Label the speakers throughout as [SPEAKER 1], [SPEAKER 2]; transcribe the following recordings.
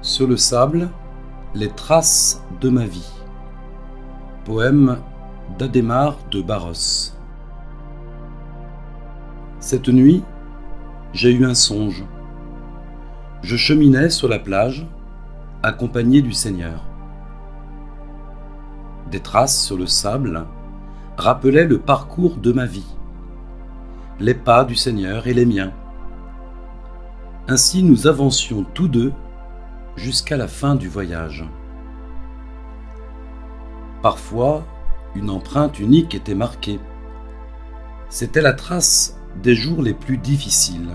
[SPEAKER 1] Sur le sable, les traces de ma vie. Poème d'Adhémar de Barros. Cette nuit, j'ai eu un songe. Je cheminais sur la plage, accompagné du Seigneur. Des traces sur le sable rappelaient le parcours de ma vie, les pas du Seigneur et les miens. Ainsi nous avancions tous deux jusqu'à la fin du voyage. Parfois, une empreinte unique était marquée. C'était la trace des jours les plus difficiles,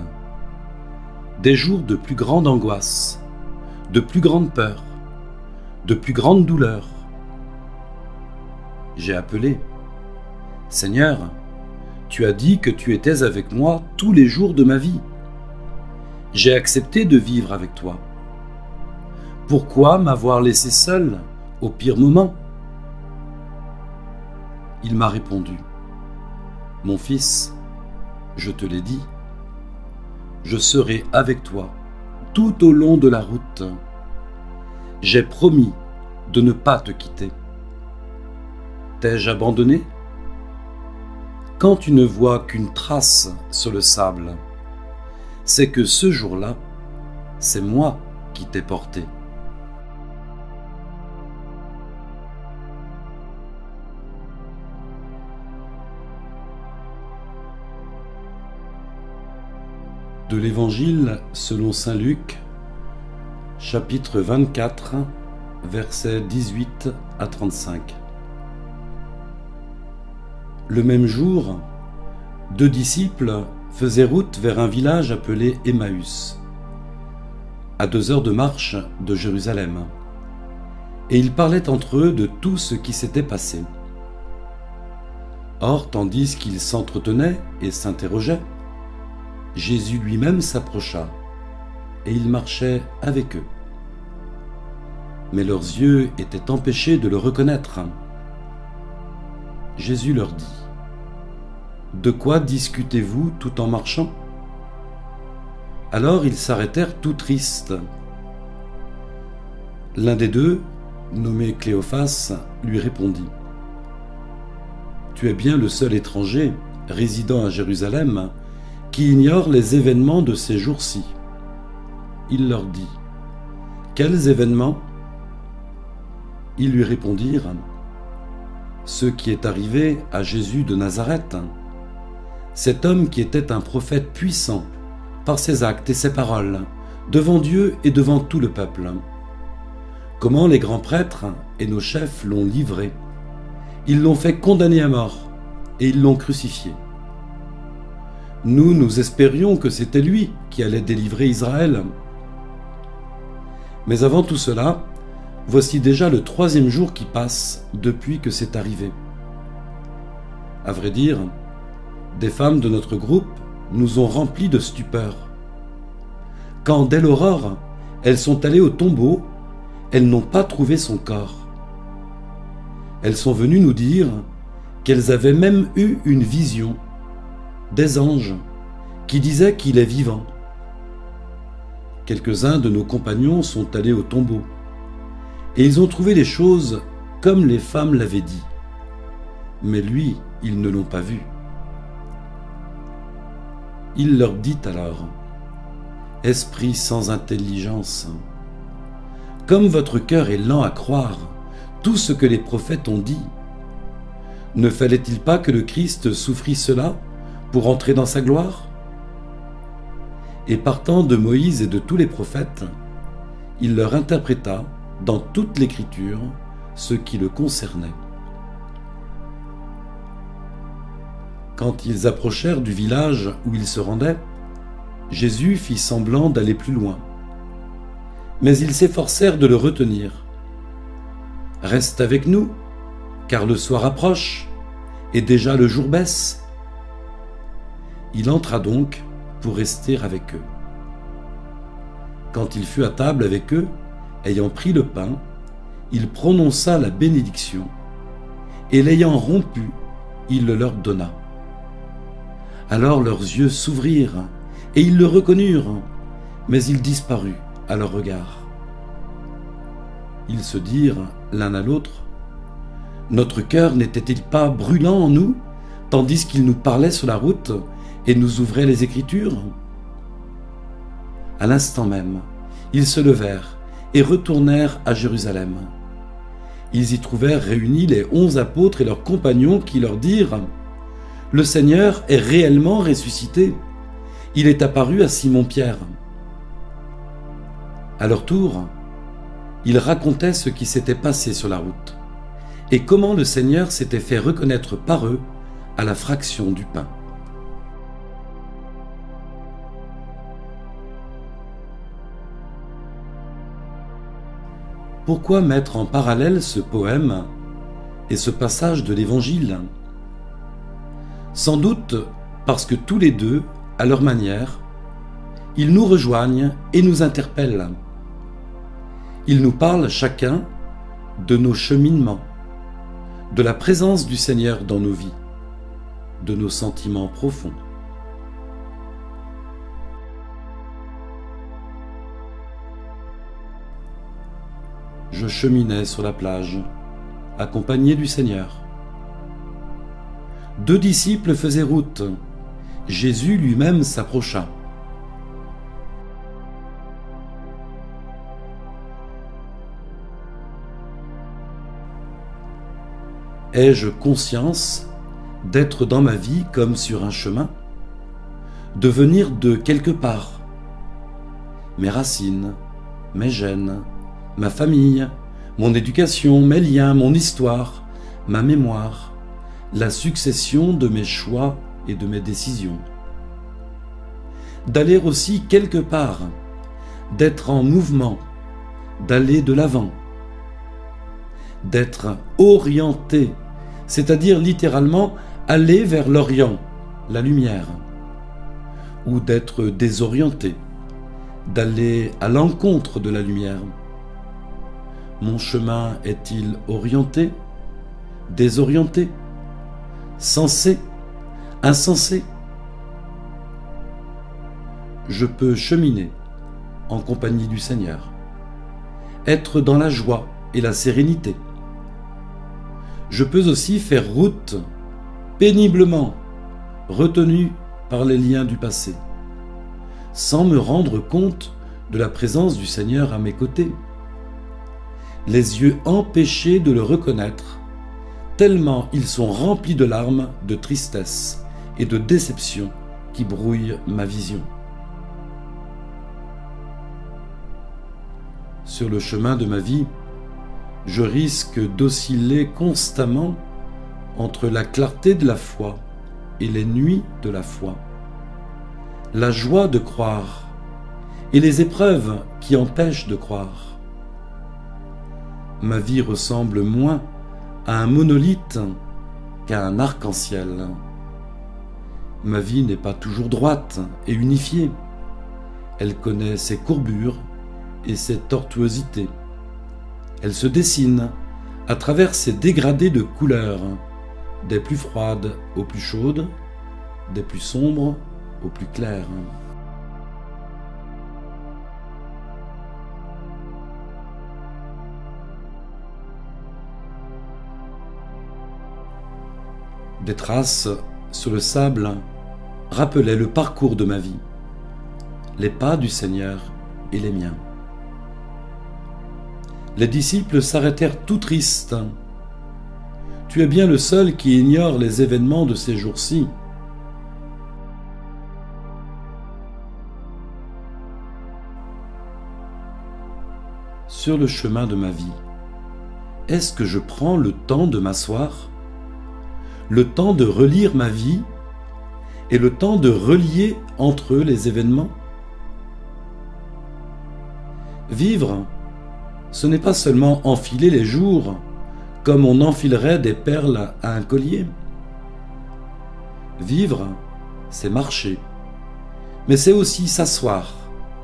[SPEAKER 1] des jours de plus grande angoisse, de plus grande peur, de plus grande douleur. J'ai appelé. « Seigneur, tu as dit que tu étais avec moi tous les jours de ma vie. J'ai accepté de vivre avec toi. Pourquoi m'avoir laissé seul au pire moment ?» Il m'a répondu. « Mon fils, je te l'ai dit, je serai avec toi tout au long de la route. J'ai promis de ne pas te quitter. T'ai-je abandonné ? Quand tu ne vois qu'une trace sur le sable, c'est que ce jour-là, c'est moi qui t'ai porté. » De l'Évangile selon saint Luc, chapitre 24, versets 18 à 35. Le même jour, 2 disciples faisaient route vers un village appelé Emmaüs, à 2 heures de marche de Jérusalem, et ils parlaient entre eux de tout ce qui s'était passé. Or, tandis qu'ils s'entretenaient et s'interrogeaient, Jésus lui-même s'approcha, et il marchait avec eux. Mais leurs yeux étaient empêchés de le reconnaître. Jésus leur dit : « De quoi discutez-vous tout en marchant ? » Alors ils s'arrêtèrent tout tristes. L'un des deux, nommé Cléophas, lui répondit : « Tu es bien le seul étranger résidant à Jérusalem qui ignore les événements de ces jours-ci. » Il leur dit : « Quels événements ? » Ils lui répondirent : « Ce qui est arrivé à Jésus de Nazareth, cet homme qui était un prophète puissant par ses actes et ses paroles, devant Dieu et devant tout le peuple. Comment les grands prêtres et nos chefs l'ont livré. Ils l'ont fait condamner à mort et ils l'ont crucifié. Nous espérions que c'était lui qui allait délivrer Israël. Mais avant tout cela, voici déjà le 3e jour qui passe depuis que c'est arrivé. À vrai dire, des femmes de notre groupe nous ont remplis de stupeur. Quand, dès l'aurore, elles sont allées au tombeau, elles n'ont pas trouvé son corps. Elles sont venues nous dire qu'elles avaient même eu une vision, des anges, qui disaient qu'il est vivant. Quelques-uns de nos compagnons sont allés au tombeau, et ils ont trouvé les choses comme les femmes l'avaient dit. Mais lui, ils ne l'ont pas vu. Il leur dit alors : « Esprit sans intelligence, comme votre cœur est lent à croire tout ce que les prophètes ont dit, ne fallait-il pas que le Christ souffrit cela pour entrer dans sa gloire ? Et partant de Moïse et de tous les prophètes, il leur interpréta dans toute l'Écriture ce qui le concernait. » Quand ils approchèrent du village où ils se rendaient, Jésus fit semblant d'aller plus loin. Mais ils s'efforcèrent de le retenir. « Reste avec nous, car le soir approche, et déjà le jour baisse. » Il entra donc pour rester avec eux. Quand il fut à table avec eux, ayant pris le pain, il prononça la bénédiction, et l'ayant rompu, il le leur donna. Alors leurs yeux s'ouvrirent, et ils le reconnurent, mais il disparut à leur regard. Ils se dirent l'un à l'autre: notre cœur n'était-il pas brûlant en nous, tandis qu'il nous parlait sur la route et nous ouvrait les Écritures? À l'instant même, ils se levèrent et retournèrent à Jérusalem. Ils y trouvèrent réunis les 11 apôtres et leurs compagnons qui leur dirent: le Seigneur est réellement ressuscité. Il est apparu à Simon-Pierre. À leur tour, ils racontaient ce qui s'était passé sur la route et comment le Seigneur s'était fait reconnaître par eux à la fraction du pain. Pourquoi mettre en parallèle ce poème et ce passage de l'Évangile? Sans doute parce que tous les deux, à leur manière, ils nous rejoignent et nous interpellent. Ils nous parlent chacun de nos cheminements, de la présence du Seigneur dans nos vies, de nos sentiments profonds. Je cheminais sur la plage, accompagné du Seigneur. 2 disciples faisaient route. Jésus lui-même s'approcha. Ai-je conscience d'être dans ma vie comme sur un chemin, de venir de quelque part? Mes racines, mes gènes, ma famille, mon éducation, mes liens, mon histoire, ma mémoire, la succession de mes choix et de mes décisions. D'aller aussi quelque part, d'être en mouvement, d'aller de l'avant, d'être orienté, c'est-à-dire littéralement aller vers l'Orient, la lumière, ou d'être désorienté, d'aller à l'encontre de la lumière. Mon chemin est-il orienté, désorienté, sensé, insensé? Je peux cheminer en compagnie du Seigneur, être dans la joie et la sérénité. Je peux aussi faire route péniblement, retenu par les liens du passé, sans me rendre compte de la présence du Seigneur à mes côtés, les yeux empêchés de le reconnaître, tellement ils sont remplis de larmes, de tristesse et de déception qui brouillent ma vision. Sur le chemin de ma vie, je risque d'osciller constamment entre la clarté de la foi et les nuits de la foi, la joie de croire et les épreuves qui empêchent de croire. Ma vie ressemble moins à un monolithe qu'à un arc-en-ciel. Ma vie n'est pas toujours droite et unifiée. Elle connaît ses courbures et ses tortuosités. Elle se dessine à travers ses dégradés de couleurs, des plus froides aux plus chaudes, des plus sombres aux plus claires. Des traces sur le sable rappelaient le parcours de ma vie, les pas du Seigneur et les miens. Les disciples s'arrêtèrent tout tristes. « Tu es bien le seul qui ignore les événements de ces jours-ci. » Sur le chemin de ma vie, est-ce que je prends le temps de m'asseoir, le temps de relire ma vie et le temps de relier entre eux les événements? Vivre, ce n'est pas seulement enfiler les jours comme on enfilerait des perles à un collier. Vivre, c'est marcher, mais c'est aussi s'asseoir,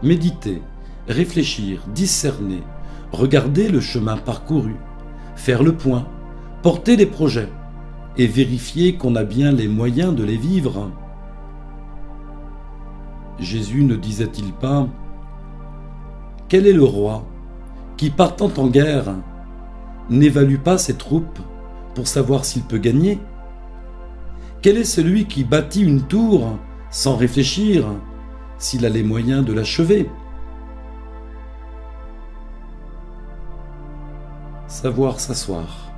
[SPEAKER 1] méditer, réfléchir, discerner, regarder le chemin parcouru, faire le point, porter des projets et vérifier qu'on a bien les moyens de les vivre. Jésus ne disait-il pas: quel est le roi qui, partant en guerre, n'évalue pas ses troupes pour savoir s'il peut gagner? Quel est celui qui bâtit une tour sans réfléchir s'il a les moyens de l'achever? Savoir s'asseoir,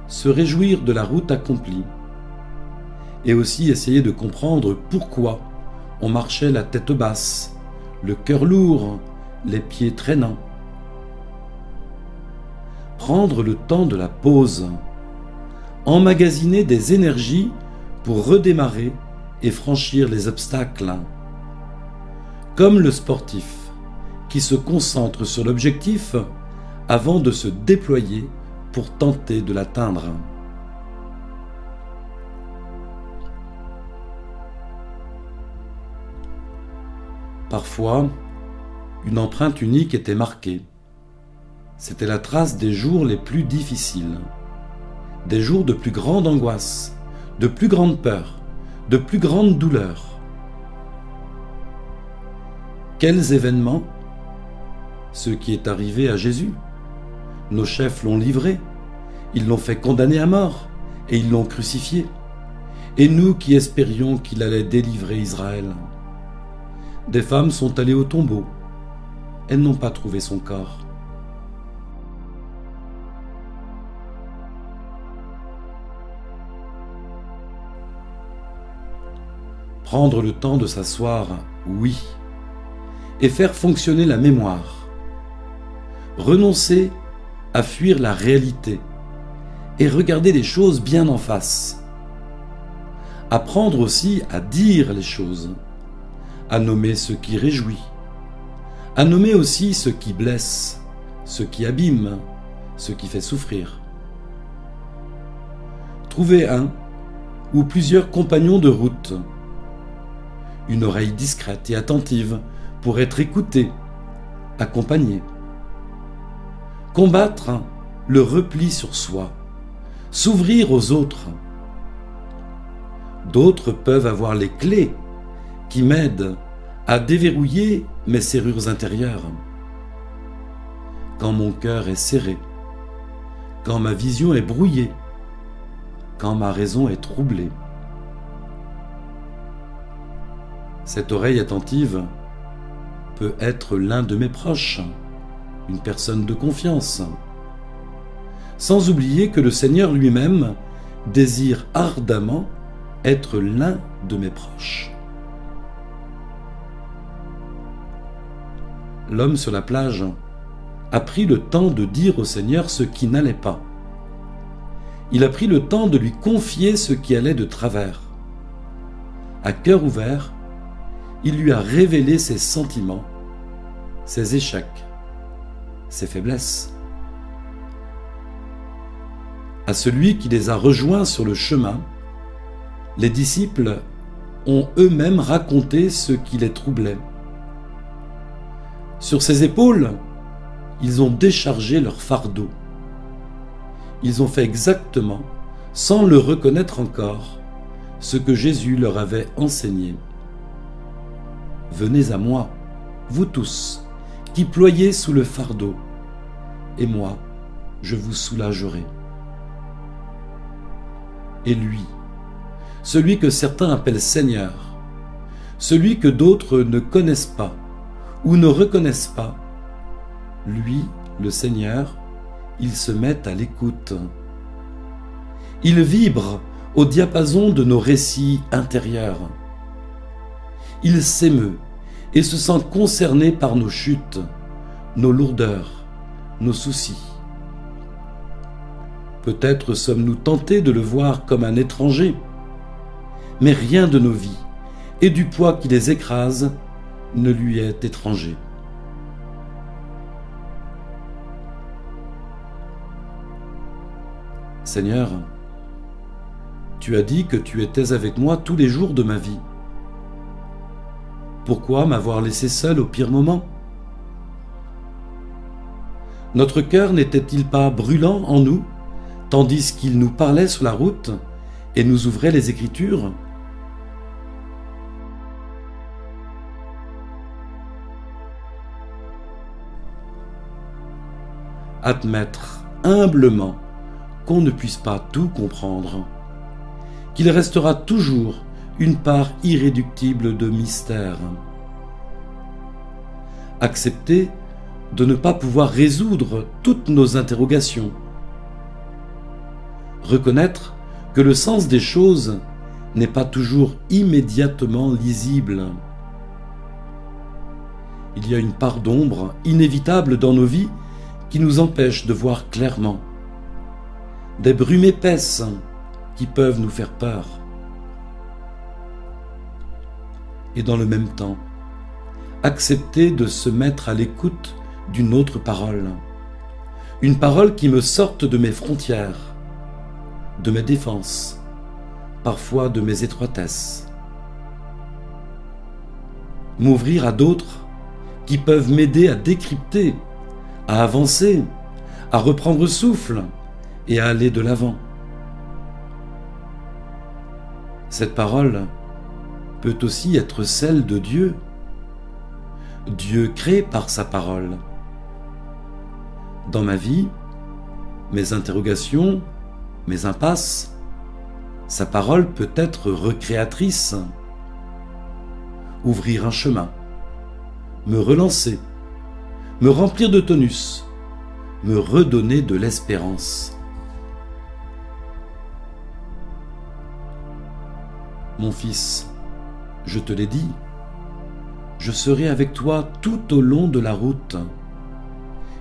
[SPEAKER 1] se réjouir de la route accomplie, et aussi essayer de comprendre pourquoi on marchait la tête basse, le cœur lourd, les pieds traînants. Prendre le temps de la pause, emmagasiner des énergies pour redémarrer et franchir les obstacles. Comme le sportif qui se concentre sur l'objectif avant de se déployer pour tenter de l'atteindre. Parfois, une empreinte unique était marquée. C'était la trace des jours les plus difficiles, des jours de plus grande angoisse, de plus grande peur, de plus grande douleur. Quels événements? Ce qui est arrivé à Jésus. Nos chefs l'ont livré, ils l'ont fait condamner à mort et ils l'ont crucifié. Et nous qui espérions qu'il allait délivrer Israël. Des femmes sont allées au tombeau. Elles n'ont pas trouvé son corps. Prendre le temps de s'asseoir, oui, et faire fonctionner la mémoire. Renoncer à fuir la réalité et regarder les choses bien en face. Apprendre aussi à dire les choses, à nommer ce qui réjouit, à nommer aussi ce qui blesse, ce qui abîme, ce qui fait souffrir. Trouver un ou plusieurs compagnons de route, une oreille discrète et attentive pour être écouté, accompagné. Combattre le repli sur soi, s'ouvrir aux autres. D'autres peuvent avoir les clés qui m'aident à déverrouiller mes serrures intérieures. Quand mon cœur est serré, quand ma vision est brouillée, quand ma raison est troublée. Cette oreille attentive peut être l'un de mes proches, une personne de confiance. Sans oublier que le Seigneur lui-même désire ardemment être l'un de mes proches. L'homme sur la plage a pris le temps de dire au Seigneur ce qui n'allait pas. Il a pris le temps de lui confier ce qui allait de travers. À cœur ouvert, il lui a révélé ses sentiments, ses échecs, ses faiblesses. À celui qui les a rejoints sur le chemin, les disciples ont eux-mêmes raconté ce qui les troublait. Sur ses épaules, ils ont déchargé leur fardeau. Ils ont fait exactement, sans le reconnaître encore, ce que Jésus leur avait enseigné. Venez à moi, vous tous, qui ployez sous le fardeau, et moi, je vous soulagerai. Et lui, celui que certains appellent Seigneur, celui que d'autres ne connaissent pas ou ne reconnaissent pas, lui, le Seigneur, il se met à l'écoute. Il vibre au diapason de nos récits intérieurs. Il s'émeut et se sent concerné par nos chutes, nos lourdeurs, nos soucis. Peut-être sommes-nous tentés de le voir comme un étranger, mais rien de nos vies et du poids qui les écrase ne lui est étranger. Seigneur, tu as dit que tu étais avec moi tous les jours de ma vie. Pourquoi m'avoir laissé seul au pire moment? Notre cœur n'était-il pas brûlant en nous, tandis qu'il nous parlait sur la route et nous ouvrait les Écritures? admettre humblement qu'on ne puisse pas tout comprendre, qu'il restera toujours une part irréductible de mystère. Accepter de ne pas pouvoir résoudre toutes nos interrogations. Reconnaître que le sens des choses n'est pas toujours immédiatement lisible. Il y a une part d'ombre inévitable dans nos vies qui nous empêche de voir clairement. Des brumes épaisses qui peuvent nous faire peur. Et dans le même temps, accepter de se mettre à l'écoute d'une autre parole. Une parole qui me sorte de mes frontières, de mes défenses, parfois de mes étroitesses. M'ouvrir à d'autres qui peuvent m'aider à décrypter, à avancer, à reprendre souffle et à aller de l'avant. Cette parole peut aussi être celle de Dieu. Dieu crée par sa parole. Dans ma vie, mes interrogations, mes impasses, sa parole peut être recréatrice, ouvrir un chemin, me relancer, me remplir de tonus, me redonner de l'espérance. Mon fils, je te l'ai dit, je serai avec toi tout au long de la route.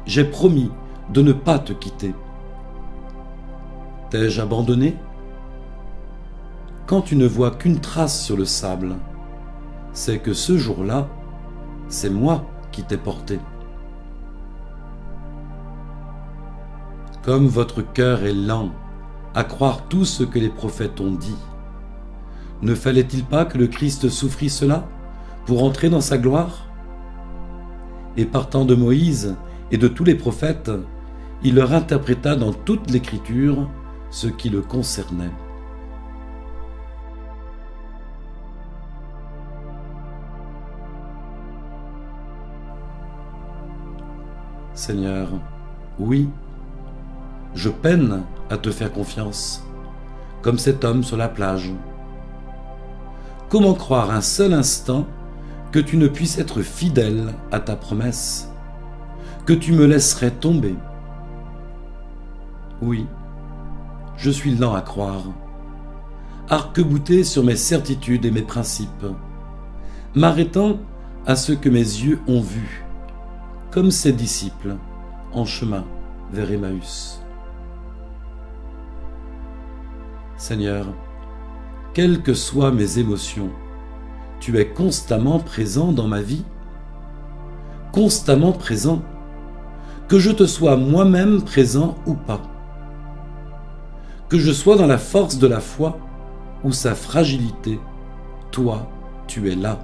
[SPEAKER 1] J'ai promis de ne pas te quitter. T'ai-je abandonné? Quand tu ne vois qu'une trace sur le sable, c'est que ce jour-là, c'est moi qui t'ai porté. Comme votre cœur est lent à croire tout ce que les prophètes ont dit, ne fallait-il pas que le Christ souffrit cela pour entrer dans sa gloire? Et partant de Moïse et de tous les prophètes, il leur interpréta dans toute l'Écriture ce qui le concernait. Seigneur, oui, je peine à te faire confiance, comme cet homme sur la plage. Comment croire un seul instant que tu ne puisses être fidèle à ta promesse, que tu me laisserais tomber? Oui, je suis lent à croire, arc-bouté sur mes certitudes et mes principes, m'arrêtant à ce que mes yeux ont vu, comme ses disciples en chemin vers Emmaüs. Seigneur, quelles que soient mes émotions, tu es constamment présent dans ma vie, constamment présent, que je te sois moi-même présent ou pas, que je sois dans la force de la foi ou sa fragilité, toi, tu es là.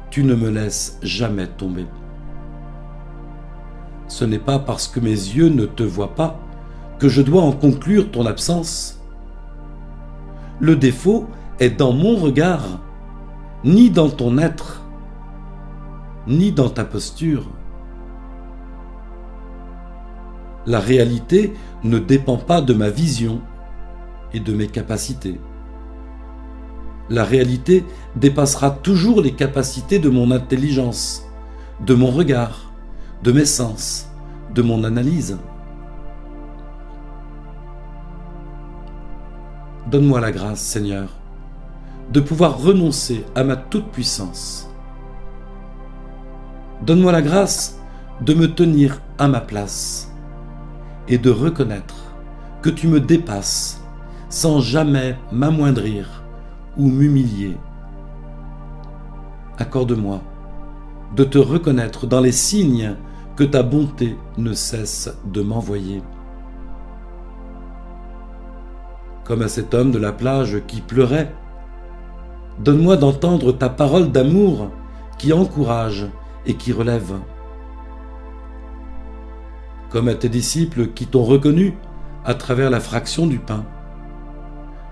[SPEAKER 1] Tu ne me laisses jamais tomber. Ce n'est pas parce que mes yeux ne te voient pas que je dois en conclure ton absence. Le défaut est dans mon regard, ni dans ton être, ni dans ta posture. La réalité ne dépend pas de ma vision et de mes capacités. La réalité dépassera toujours les capacités de mon intelligence, de mon regard, de mes sens, de mon analyse. Donne-moi la grâce, Seigneur, de pouvoir renoncer à ma toute-puissance. Donne-moi la grâce de me tenir à ma place et de reconnaître que tu me dépasses sans jamais m'amoindrir ou m'humilier. Accorde-moi de te reconnaître dans les signes que ta bonté ne cesse de m'envoyer. Comme à cet homme de la plage qui pleurait, donne-moi d'entendre ta parole d'amour qui encourage et qui relève. Comme à tes disciples qui t'ont reconnu à travers la fraction du pain,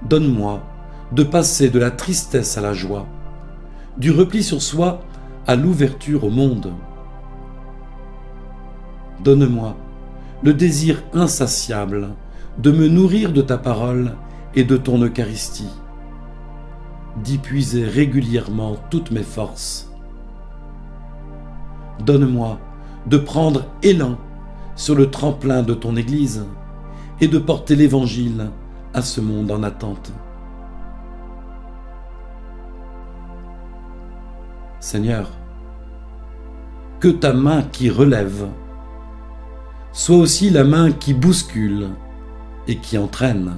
[SPEAKER 1] donne-moi de passer de la tristesse à la joie, du repli sur soi à l'ouverture au monde. Donne-moi le désir insatiable de me nourrir de ta parole et de ton Eucharistie, d'y puiser régulièrement toutes mes forces. Donne-moi de prendre élan sur le tremplin de ton Église et de porter l'Évangile à ce monde en attente. Seigneur, que ta main qui relève soit aussi la main qui bouscule et qui entraîne.